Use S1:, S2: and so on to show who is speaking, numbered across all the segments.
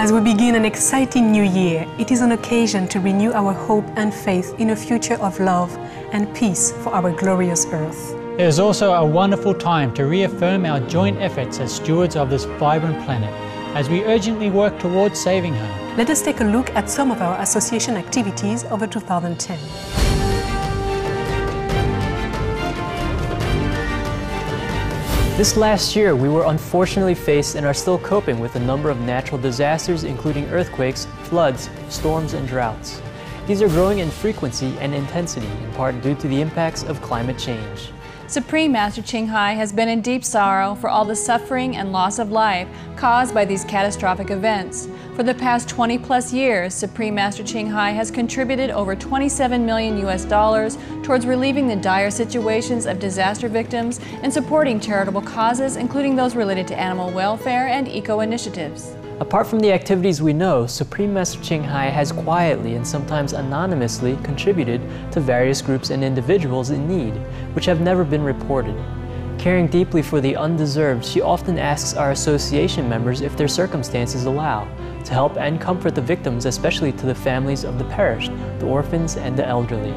S1: As we begin an exciting new year, it is an occasion to renew our hope and faith in a future of love and peace for our glorious earth.
S2: It is also a wonderful time to reaffirm our joint efforts as stewards of this vibrant planet, as we urgently work towards saving her.
S1: Let us take a look at some of our association activities over 2010.
S3: This last year, we were unfortunately faced and are still coping with a number of natural disasters, including earthquakes, floods, storms, and droughts. These are growing in frequency and intensity, in part due to the impacts of climate change.
S4: Supreme Master Ching has been in deep sorrow for all the suffering and loss of life caused by these catastrophic events. For the past 20+ years, Supreme Master Ching has contributed over $27 million towards relieving the dire situations of disaster victims and supporting charitable causes, including those related to animal welfare and eco-initiatives.
S3: Apart from the activities we know, Supreme Master Ching has quietly and sometimes anonymously contributed to various groups and individuals in need, which have never been reported. Caring deeply for the undeserved, she often asks our association members if their circumstances allow, to help and comfort the victims, especially to the families of the perished, the orphans, and the elderly.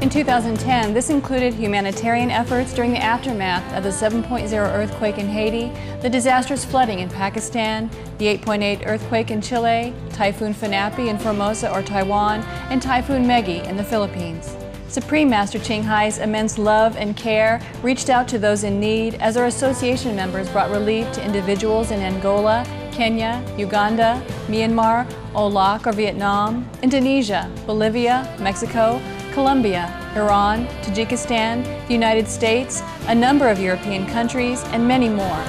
S4: In 2010, this included humanitarian efforts during the aftermath of the 7.0 earthquake in Haiti, the disastrous flooding in Pakistan, the 8.8 earthquake in Chile, Typhoon Fanapi in Formosa or Taiwan, and Typhoon Megi in the Philippines. Supreme Master Ching immense love and care reached out to those in need as our association members brought relief to individuals in Angola, Kenya, Uganda, Myanmar, Olac or Vietnam, Indonesia, Bolivia, Mexico, Colombia, Iran, Tajikistan, the United States, a number of European countries, and many more.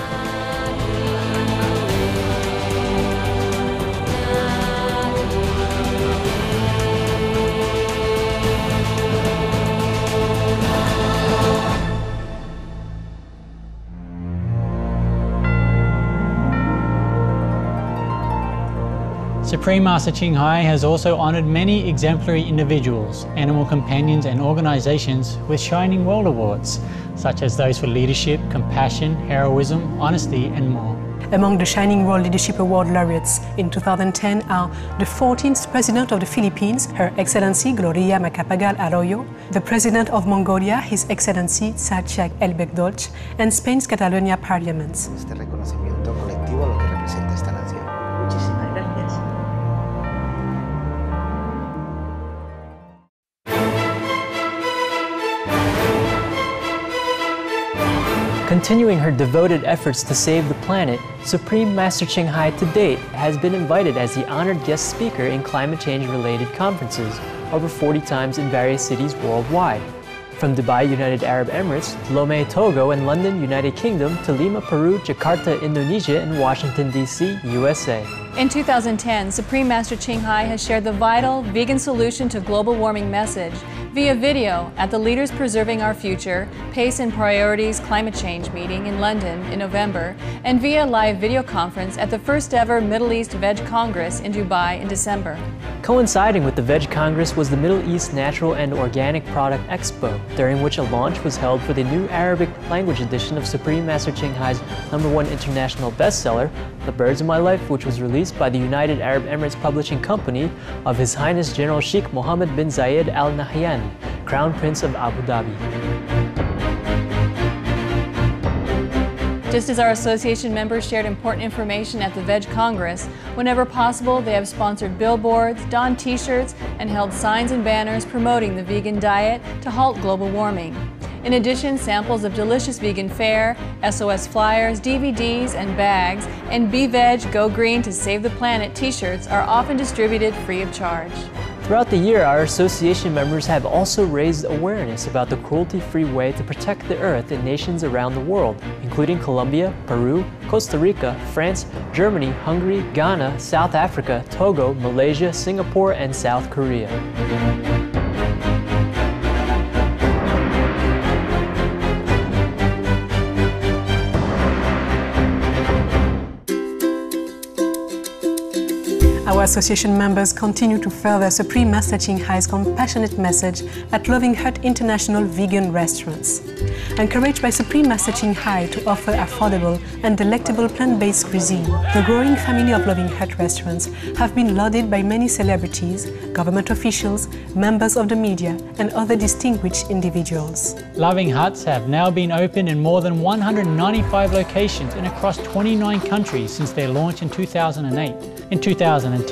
S2: Supreme Master Ching has also honored many exemplary individuals, animal companions and organizations with Shining World Awards, such as those for leadership, compassion, heroism, honesty, and more.
S1: Among the Shining World Leadership Award laureates in 2010 are the 14th President of the Philippines, Her Excellency Gloria Macapagal Arroyo, the President of Mongolia, His Excellency Tsachiak Elbekdolch, and Spain's Catalonia Parliament.
S5: Este reconocimiento colectivo lo que representa esta nación. Muchísimas gracias.
S3: Continuing her devoted efforts to save the planet, Supreme Master Ching to date has been invited as the honored guest speaker in climate change-related conferences over 40 times in various cities worldwide. From Dubai, United Arab Emirates, to Lomé, Togo, and London, United Kingdom, to Lima, Peru, Jakarta, Indonesia, and Washington, D.C., USA.
S4: In 2010, Supreme Master Ching has shared the vital vegan solution to global warming message via video at the Leaders Preserving Our Future, Pace and Priorities Climate Change meeting in London in November, and via live video conference at the first ever Middle East Veg Congress in Dubai in December.
S3: Coinciding with the Veg Congress was the Middle East Natural and Organic Product Expo, during which a launch was held for the new Arabic language edition of Supreme Master Ching #1 international bestseller, The Birds of My Life, which was released by the United Arab Emirates Publishing Company of His Highness General Sheikh Mohammed bin Zayed Al Nahyan, Crown Prince of Abu Dhabi.
S4: Just as our association members shared important information at the Veg Congress, whenever possible they have sponsored billboards, donned t-shirts, and held signs and banners promoting the vegan diet to halt global warming. In addition, samples of delicious vegan fare, SOS flyers, DVDs, and bags, and Be Veg, Go Green to Save the Planet t-shirts are often distributed free of charge.
S3: Throughout the year, our association members have also raised awareness about the cruelty-free way to protect the earth in nations around the world, including Colombia, Peru, Costa Rica, France, Germany, Hungary, Ghana, South Africa, Togo, Malaysia, Singapore, and South Korea.
S1: Our Our association members continue to further Supreme Master Ching Hai's compassionate message at Loving Hut International vegan restaurants. Encouraged by Supreme Master Ching Hai to offer affordable and delectable plant-based cuisine, the growing family of Loving Hut restaurants have been lauded by many celebrities, government officials, members of the media, and other distinguished individuals.
S2: Loving Huts have now been open in more than 195 locations and across 29 countries since their launch in 2008. In 2010,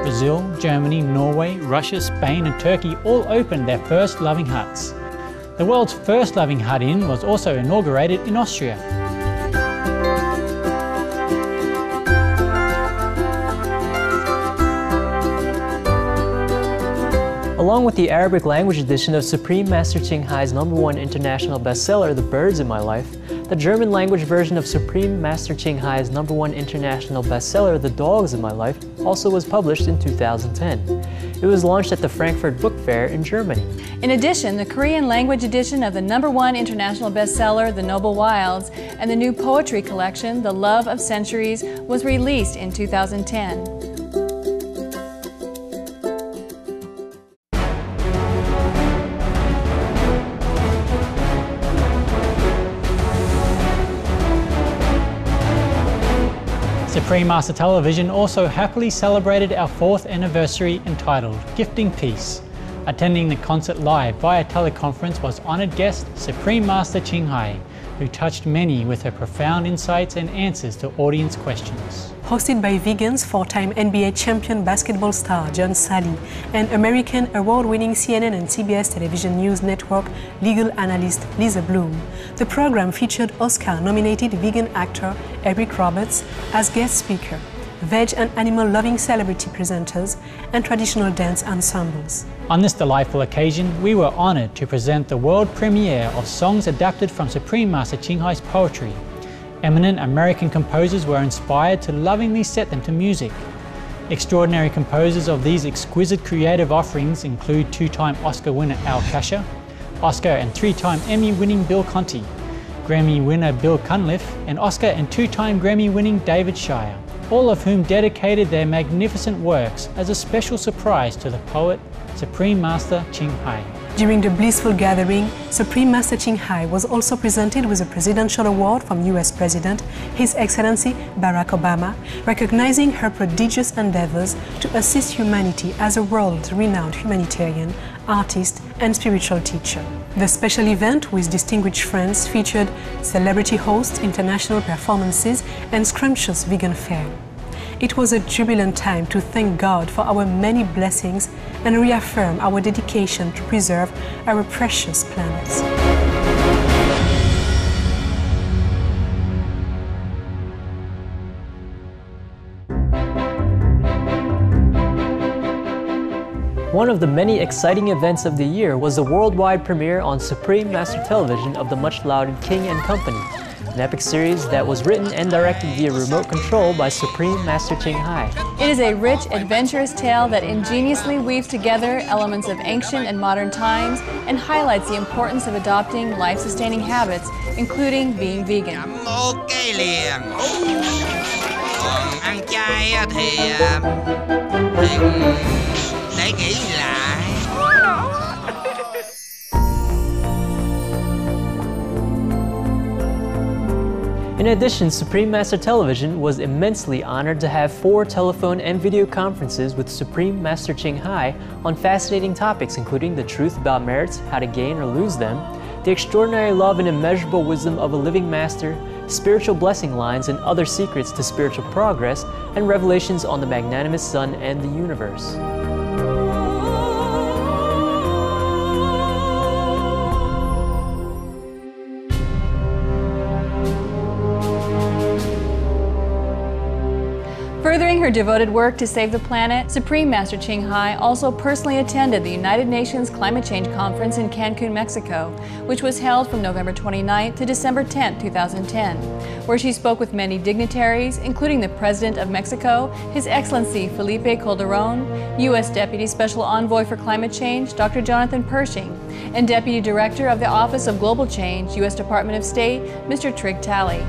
S2: Brazil, Germany, Norway, Russia, Spain and Turkey all opened their first Loving Huts. The world's first Loving Hut Inn was also inaugurated in Austria.
S3: Along with the Arabic language edition of Supreme Master Ching Hai's #1 international bestseller, The Birds in My Life, the German language version of Supreme Master Ching Hai's #1 international bestseller, The Dogs in My Life, also was published in 2010. It was launched at the Frankfurt Book Fair in Germany.
S4: In addition, the Korean language edition of the #1 international bestseller, The Noble Wilds, and the new poetry collection, The Love of Centuries, was released in 2010.
S2: Supreme Master Television also happily celebrated our 4th anniversary entitled Gifting Peace. Attending the concert live via teleconference was honoured guest Supreme Master Ching Hai, who touched many with her profound insights and answers to audience questions.
S1: Hosted by vegans, 4-time NBA champion basketball star John Sally and American award-winning CNN and CBS television news network legal analyst Lisa Bloom, the program featured Oscar-nominated vegan actor Eric Roberts as guest speaker, veg and animal-loving celebrity presenters, and traditional dance ensembles.
S2: On this delightful occasion, we were honoured to present the world premiere of songs adapted from Supreme Master Ching Hai's poetry. Eminent American composers were inspired to lovingly set them to music. Extraordinary composers of these exquisite creative offerings include 2-time Oscar winner Al Kasha, Oscar and 3-time Emmy-winning Bill Conti, Grammy winner Bill Cunliffe, and Oscar and 2-time Grammy-winning David Shire, all of whom dedicated their magnificent works as a special surprise to the poet Supreme Master Ching Hai.
S1: During the blissful gathering, Supreme Master Ching Hai was also presented with a presidential award from US President, His Excellency Barack Obama, recognizing her prodigious endeavors to assist humanity as a world-renowned humanitarian, artist, and spiritual teacher. The special event with distinguished friends featured celebrity hosts, international performances, and scrumptious vegan fare. It was a jubilant time to thank God for our many blessings and reaffirm our dedication to preserve our precious planet.
S3: One of the many exciting events of the year was the worldwide premiere on Supreme Master Television of the much-lauded King and Company, an epic series that was written and directed via remote control by Supreme Master Ching Hai.
S4: It is a rich, adventurous tale that ingeniously weaves together elements of ancient and modern times and highlights the importance of adopting life-sustaining habits, including being vegan.
S3: In addition, Supreme Master Television was immensely honored to have 4 telephone and video conferences with Supreme Master Ching Hai on fascinating topics including the truth about merits, how to gain or lose them, the extraordinary love and immeasurable wisdom of a living master, spiritual blessing lines and other secrets to spiritual progress, and revelations on the magnanimous sun and the universe.
S4: Furthering her devoted work to save the planet, Supreme Master Ching Hai also personally attended the United Nations Climate Change Conference in Cancun, Mexico, which was held from November 29 to December 10, 2010, where she spoke with many dignitaries, including the President of Mexico, His Excellency Felipe Calderón, U.S. Deputy Special Envoy for Climate Change, Dr. Jonathan Pershing, and Deputy Director of the Office of Global Change, U.S. Department of State, Mr. Trygve Talley.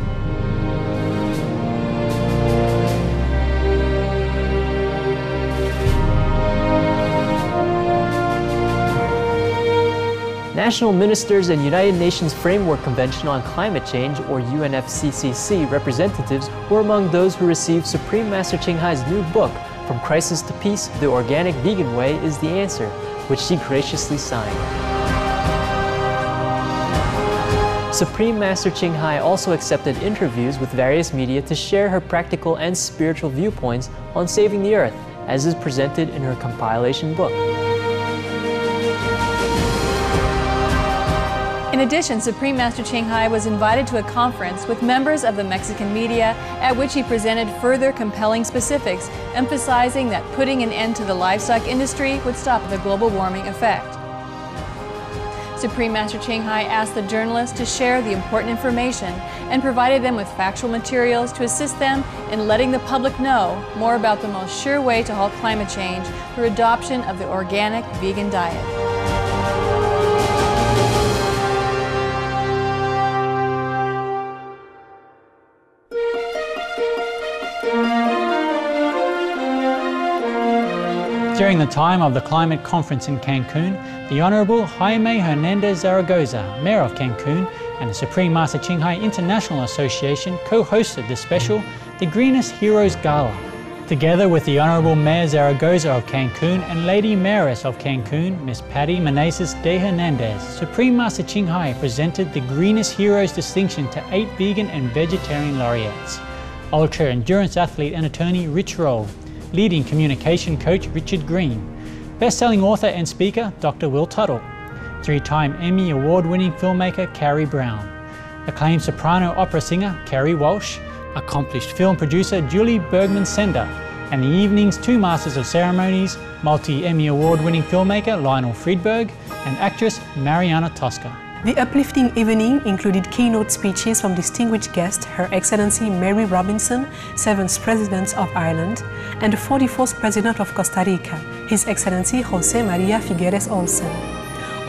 S3: National Ministers and United Nations Framework Convention on Climate Change, or UNFCCC, representatives were among those who received Supreme Master Ching Hai's new book, From Crisis to Peace, The Organic Vegan Way is the Answer, which she graciously signed. Supreme Master Ching Hai also accepted interviews with various media to share her practical and spiritual viewpoints on saving the earth, as is presented in her compilation book.
S4: In addition, Supreme Master Ching Hai was invited to a conference with members of the Mexican media at which he presented further compelling specifics, emphasizing that putting an end to the livestock industry would stop the global warming effect. Supreme Master Ching Hai asked the journalists to share the important information and provided them with factual materials to assist them in letting the public know more about the most sure way to halt climate change through adoption of the organic vegan diet.
S2: During the time of the climate conference in Cancun, the Honorable Jaime Hernandez Zaragoza, Mayor of Cancun, and the Supreme Master Ching Hai International Association co-hosted the special The Greenest Heroes Gala. Together with the Honorable Mayor Zaragoza of Cancun and Lady Mayoress of Cancun, Ms. Patty Meneses de Hernandez, Supreme Master Ching Hai presented the Greenest Heroes distinction to 8 vegan and vegetarian laureates. Ultra-endurance athlete and attorney Rich Roll, leading communication coach Richard Green, best-selling author and speaker Dr. Will Tuttle, 3-time Emmy award-winning filmmaker Carrie Brown, acclaimed soprano opera singer Kerry Walsh, accomplished film producer Julie Bergman-Sender, and the evening's 2 Masters of Ceremonies, multi-Emmy award-winning filmmaker Lionel Friedberg, and actress Mariana Tosca.
S1: The uplifting evening included keynote speeches from distinguished guests Her Excellency Mary Robinson, 7th President of Ireland, and the 44th President of Costa Rica, His Excellency José María Figueres Olsen.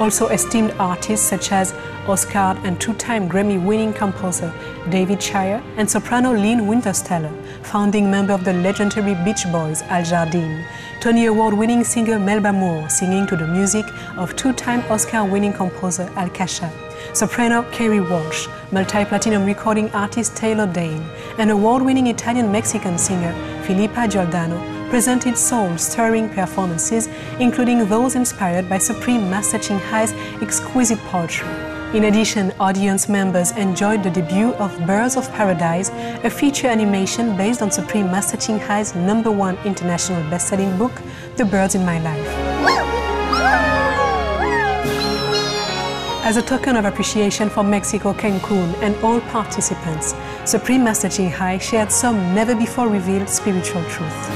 S1: Also esteemed artists such as Oscar and 2-time Grammy-winning composer David Shire and soprano Lynn Wintersteller, founding member of the legendary Beach Boys Al Jardine, Tony Award-winning singer Melba Moore singing to the music of 2-time Oscar-winning composer Al Kasha, soprano Kerry Walsh, multi-platinum recording artist Taylor Dane, and award-winning Italian-Mexican singer Filippa Giordano presented soul-stirring performances, including those inspired by Supreme Master Ching Hai's exquisite poetry. In addition, audience members enjoyed the debut of Birds of Paradise, a feature animation based on Supreme Master Ching Hai's #1 international best-selling book, The Birds in My Life. As a token of appreciation for Mexico, Cancun, and all participants, Supreme Master Ching Hai shared some never-before-revealed spiritual truth.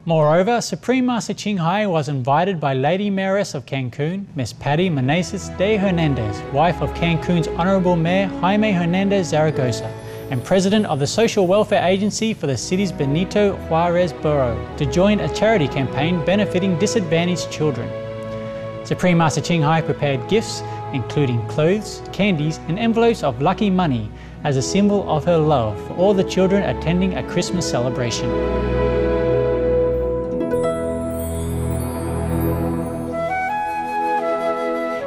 S2: Moreover, Supreme Master Ching Hai was invited by Lady Mayoress of Cancun, Ms. Patty Meneses de Hernandez, wife of Cancun's Honorable Mayor Jaime Hernandez Zaragoza, and President of the Social Welfare Agency for the city's Benito Juarez Borough, to join a charity campaign benefiting disadvantaged children. Supreme Master Ching Hai prepared gifts, including clothes, candies, and envelopes of lucky money as a symbol of her love for all the children attending a Christmas celebration.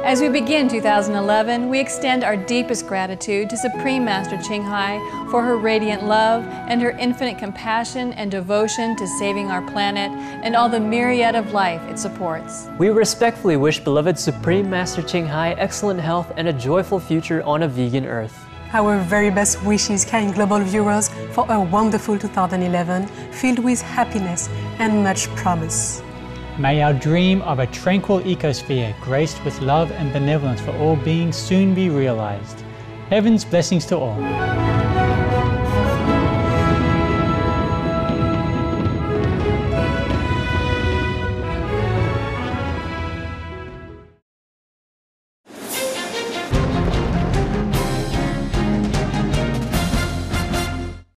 S4: As we begin 2011, we extend our deepest gratitude to Supreme Master Ching Hai for her radiant love and her infinite compassion and devotion to saving our planet and all the myriad of life it supports.
S3: We respectfully wish beloved Supreme Master Ching Hai excellent health and a joyful future on a vegan earth.
S1: Our very best wishes, kind global viewers, for a wonderful 2011 filled with happiness and much promise.
S2: May our dream of a tranquil ecosphere graced with love and benevolence for all beings soon be realized. Heaven's blessings to all.